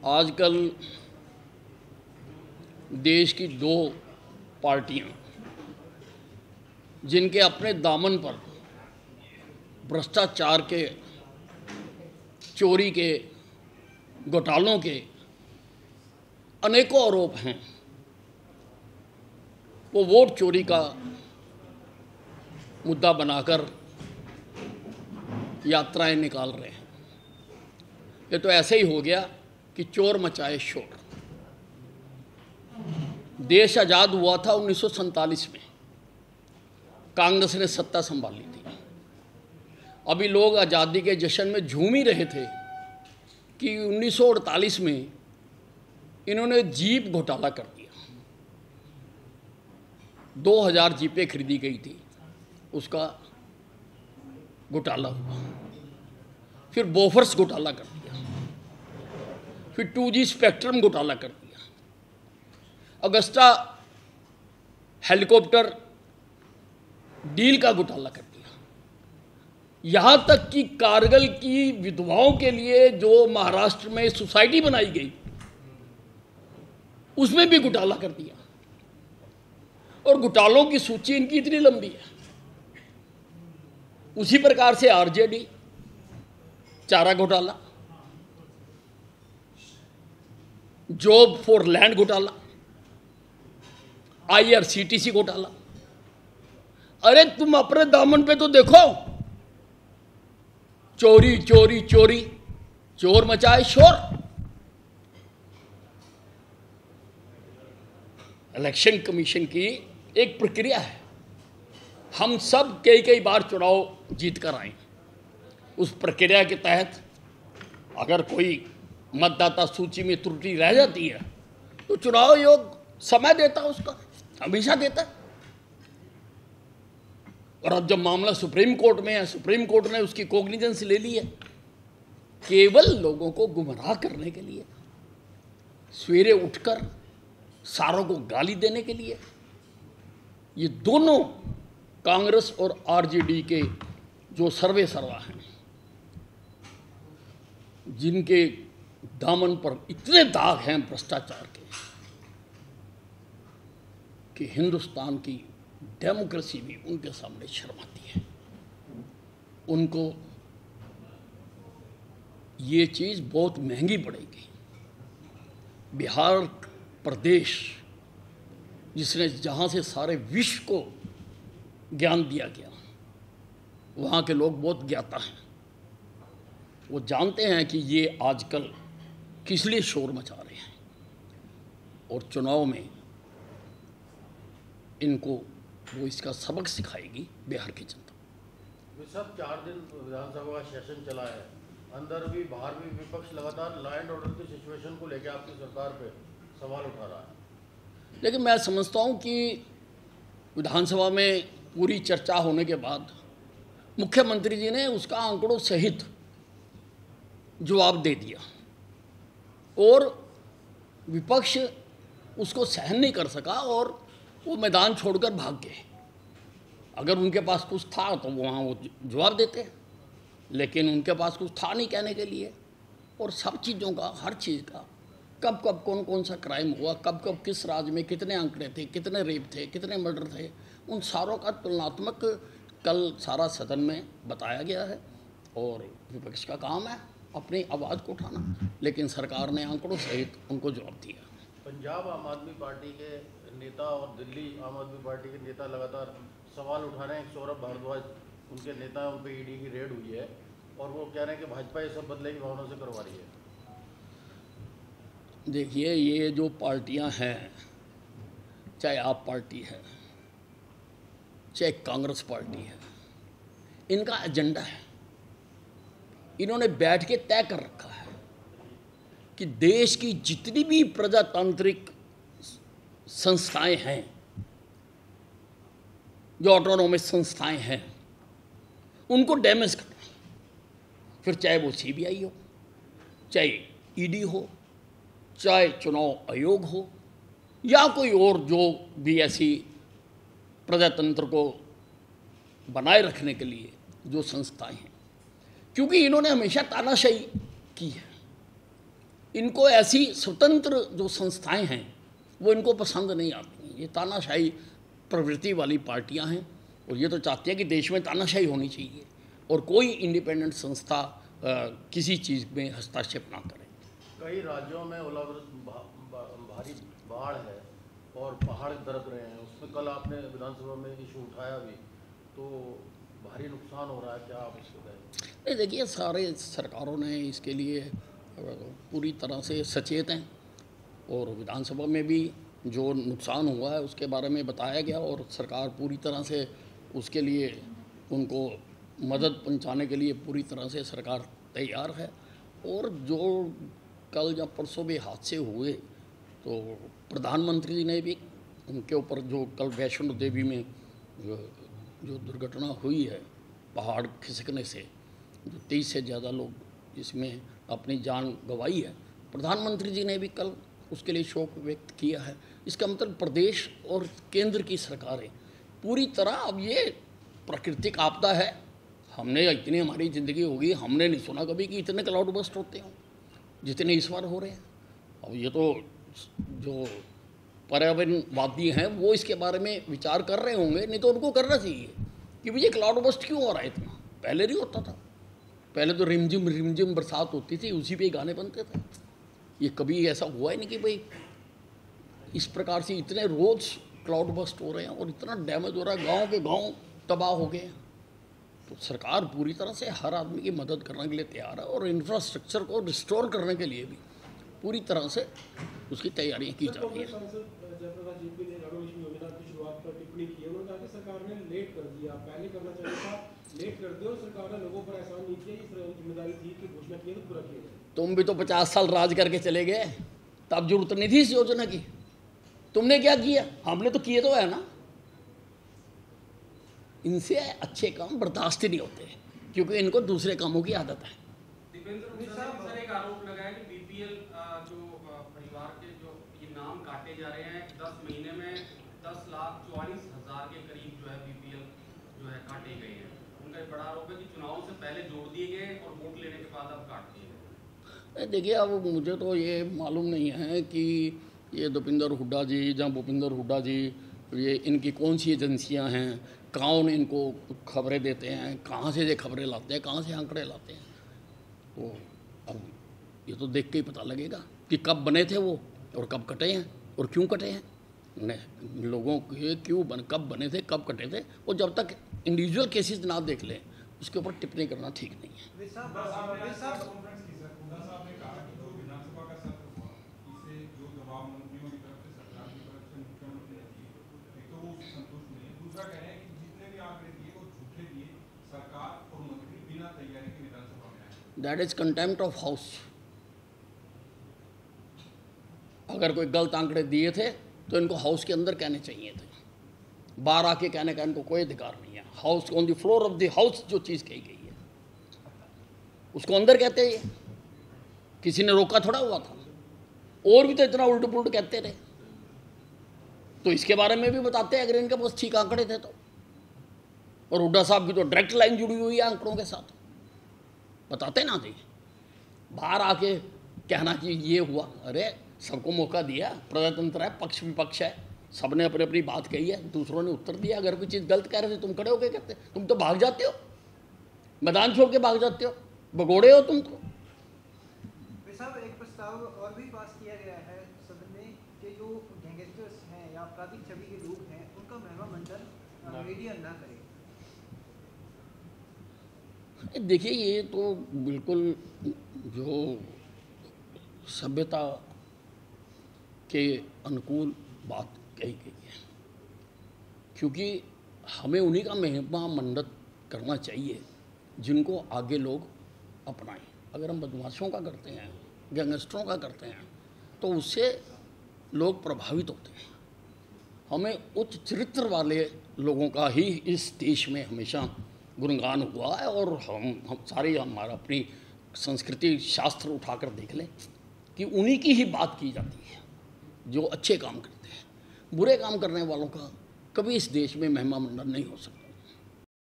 आजकल देश की दो पार्टियां जिनके अपने दामन पर भ्रष्टाचार के, चोरी के, घोटालों के अनेकों आरोप हैं, वो वोट चोरी का मुद्दा बनाकर यात्राएं निकाल रहे हैं। ये तो ऐसे ही हो गया कि चोर मचाए शोर। देश आज़ाद हुआ था 1947 में, कांग्रेस ने सत्ता संभाली थी। अभी लोग आज़ादी के जश्न में झूम ही रहे थे कि 1948 में इन्होंने जीप घोटाला कर दिया। 2000 जीपें खरीदी गई थी, उसका घोटाला हुआ। फिर बोफर्स घोटाला कर दिया, फिर 2G स्पेक्ट्रम घोटाला कर दिया, अगस्टा हेलीकॉप्टर डील का घोटाला कर दिया, यहां तक कि कारगिल की विधवाओं के लिए जो महाराष्ट्र में सोसाइटी बनाई गई उसमें भी घोटाला कर दिया। और घोटालों की सूची इनकी इतनी लंबी है। उसी प्रकार से आरजेडी चारा घोटाला, जॉब फॉर लैंड घोटाला, IRCTC घोटाला। अरे तुम अपने दामन पे तो देखो, चोरी चोरी चोरी, चोर मचाए शोर। इलेक्शन कमीशन की एक प्रक्रिया है। हम सब कई बार चुनाव जीत कर आए। उस प्रक्रिया के तहत अगर कोई मतदाता सूची में त्रुटि रह जाती है तो चुनाव आयोग समय देता है, उसका हमेशा देता है। और अब जब मामला सुप्रीम कोर्ट में है, सुप्रीम कोर्ट ने उसकी कॉग्निजेंस ले ली है, केवल लोगों को गुमराह करने के लिए, सवेरे उठकर सारों को गाली देने के लिए। ये दोनों कांग्रेस और आरजेडी के जो सर्वे सर्वा हैं, जिनके दामन पर इतने दाग हैं भ्रष्टाचार के कि हिंदुस्तान की डेमोक्रेसी भी उनके सामने शर्माती है। उनको ये चीज़ बहुत महंगी पड़ेगी। बिहार प्रदेश जिसने जहाँ से सारे विश्व को ज्ञान दिया गया, वहाँ के लोग बहुत ज्ञाता हैं। वो जानते हैं कि ये आजकल किस लिए शोर मचा रहे हैं, और चुनाव में इनको वो इसका सबक सिखाएगी बिहार की जनता। सब 4 दिन विधानसभा का सेशन चला है, अंदर भी बाहर भी विपक्ष लगातार लॉ एंड ऑर्डर की सिचुएशन को लेकर आपकी सरकार पे सवाल उठा रहा है। लेकिन मैं समझता हूँ कि विधानसभा में पूरी चर्चा होने के बाद मुख्यमंत्री जी ने उसका आंकड़ों सहित जवाब दे दिया, और विपक्ष उसको सहन नहीं कर सका और वो मैदान छोड़कर भाग गए। अगर उनके पास कुछ था तो वहाँ वो जवाब देते, लेकिन उनके पास कुछ था नहीं कहने के लिए। और सब चीज़ों का, हर चीज़ का, कब कब कौन सा क्राइम हुआ, कब कब किस राज्य में कितने आंकड़े थे, कितने रेप थे, कितने मर्डर थे, उन सारों का तुलनात्मक कल सारा सदन में बताया गया है। और विपक्ष का काम है अपनी आवाज़ को उठाना, लेकिन सरकार ने आंकड़ों सहित उनको जवाब दिया। पंजाब आम आदमी पार्टी के नेता और दिल्ली आम आदमी पार्टी के नेता लगातार सवाल उठा रहे हैं। सौरभ भारद्वाज उनके नेता, उन पर ईडी की रेड हुई है और वो कह रहे हैं कि भाजपा ये सब बदले की भावना से करवा रही है। देखिए, ये जो पार्टियां हैं, चाहे आप पार्टी है, चाहे कांग्रेस पार्टी है, इनका एजेंडा है। इन्होंने बैठ के तय कर रखा है कि देश की जितनी भी प्रजातांत्रिक संस्थाएं हैं, जो ऑटोनोमस संस्थाएं हैं, उनको डैमेज करना। फिर चाहे वो CBI हो, चाहे ED हो, चाहे चुनाव आयोग हो, या कोई और जो भी ऐसी प्रजातंत्र को बनाए रखने के लिए जो संस्थाएं हैं, क्योंकि इन्होंने हमेशा तानाशाही की है। इनको ऐसी स्वतंत्र जो संस्थाएं हैं वो इनको पसंद नहीं आती। ये तानाशाही प्रवृत्ति वाली पार्टियां हैं और ये तो चाहती हैं कि देश में तानाशाही होनी चाहिए और कोई इंडिपेंडेंट संस्था किसी चीज़ में हस्तक्षेप ना करे। कई राज्यों में ओलावृष्टि भारी बाढ़ है और पहाड़ दरक रहे हैं, उसमें कल आपने विधानसभा में इशू उठाया भी, तो भारी नुकसान हो रहा है, क्या आप इसको कहें? नहीं, देखिए सारे सरकारों ने इसके लिए पूरी तरह से सचेत हैं और विधानसभा में भी जो नुकसान हुआ है उसके बारे में बताया गया और सरकार पूरी तरह से उसके लिए उनको मदद पहुंचाने के लिए पूरी तरह से सरकार तैयार है। और जो कल या परसों भी हादसे हुए तो प्रधानमंत्री जी ने भी उनके ऊपर जो कल वैष्णो देवी में जो दुर्घटना हुई है पहाड़ खिसकने से, जो 23 से ज़्यादा लोग इसमें अपनी जान गंवाई है, प्रधानमंत्री जी ने भी कल उसके लिए शोक व्यक्त किया है। इसका मतलब प्रदेश और केंद्र की सरकारें पूरी तरह, अब ये प्राकृतिक आपदा है, हमने इतनी हमारी ज़िंदगी होगी, हमने नहीं सुना कभी कि इतने क्लाउड बस्ट होते हों जितने इस बार हो रहे हैं। अब ये तो जो पर्यावरणवादी हैं वो इसके बारे में विचार कर रहे होंगे, नहीं तो उनको करना चाहिए कि भैया क्लाउड बस्ट क्यों हो रहा है इतना, पहले नहीं होता था। पहले तो रिमझिम बरसात होती थी, उसी पे ही गाने बनते थे। ये कभी ऐसा हुआ ही नहीं कि भाई इस प्रकार से इतने रोज़ क्लाउड बस्ट हो रहे हैं और इतना डैमेज हो रहा है, गाँव के गाँव तबाह हो गए हैं। तो सरकार पूरी तरह से हर आदमी की मदद करने के लिए तैयार है और इंफ्रास्ट्रक्चर को रिस्टोर करने के लिए भी पूरी तरह से उसकी तैयारियां की जा रही हैं। तुम भी तो 50 साल राज करके चले गए, तब जरूरत नहीं थी इस योजना की। तुमने क्या किया? हमने तो किए तो है ना। इनसे अच्छे काम बर्दाश्त ही नहीं होते क्योंकि इनको दूसरे कामों की आदत है। सर एक आरोप लगाया कि बीपीएल जो परिवार के जो ये नाम काटे जा रहे हैं, 10 महीने में 10,44,000 के करीब जो है बीपीएल जो है काटे गए हैं। उनका एक बड़ा आरोप है कि चुनाव से पहले जोड़ दिए गए और वोट लेने के बाद अब काट दिए गए। देखिए, अब मुझे तो ये मालूम नहीं है कि ये दीपेंद्र हुड्डा जी या भूपेंद्र हुड्डा जी, ये इनकी कौन सी एजेंसियां हैं, कौन इनको खबरें देते हैं, कहाँ से ये खबरें लाते हैं, कहाँ से आंकड़े लाते हैं। तो अब ये तो देख के ही पता लगेगा कि कब बने थे वो और कब कटे हैं और क्यों कटे हैं। लोगों के कब बने थे, कब कटे थे, और जब तक इंडिविजुअल केसेस ना देख लें उसके ऊपर टिप्पणी करना ठीक नहीं है। That is contempt of house. अगर कोई गलत आंकड़े दिए थे तो इनको हाउस के अंदर कहने चाहिए थे, बाहर आके कहने का इनको कोई अधिकार नहीं है। House on the floor of the house जो चीज़ कही गई है उसको अंदर कहते हैं। किसी ने रोका थोड़ा हुआ था, और भी तो इतना उल्ट पुल्ट कहते रहे। तो इसके बारे में भी बताते हैं अगर इनके पास ठीक आंकड़े थे तो। और हुड्डा साहब की तो डायरेक्ट लाइन जुड़ी हुई है आंकड़ों के साथ, बताते ना थे। बाहर आके कहना कि ये हुआ, अरे सबको मौका दिया, प्रजातंत्र है, पक्ष विपक्ष है, सबने अपनी अपनी बात कही है, दूसरों ने उत्तर दिया। अगर कोई चीज़ गलत कह रहे थे तुम खड़े होके कहते, तुम तो भाग जाते हो, मैदान छोड़ के भाग जाते हो, भगोड़े हो तुम तो। साहब एक प्रस्ताव और भी पास किया गया है सदन में कि जो गैंगस्टर्स हैं या आपराधिक छवि के लोग हैं उनका महिमा मंडन मीडिया ना करे। देखिए, ये तो बिल्कुल जो सभ्यता के अनुकूल बात कही गई है, क्योंकि हमें उन्हीं का महिमा मंडित करना चाहिए जिनको आगे लोग अपनाएं। अगर हम बदमाशों का करते हैं, गैंगस्टरों का करते हैं, तो उससे लोग प्रभावित होते हैं। हमें उच्च चरित्र वाले लोगों का ही इस देश में हमेशा गुणगान हुआ है। और हम सारे हमारा अपनी संस्कृति शास्त्र उठाकर देख लें कि उन्हीं की ही बात की जाती है जो अच्छे काम करते हैं। बुरे काम करने वालों का कभी इस देश में महिमा मंडन नहीं हो सकता।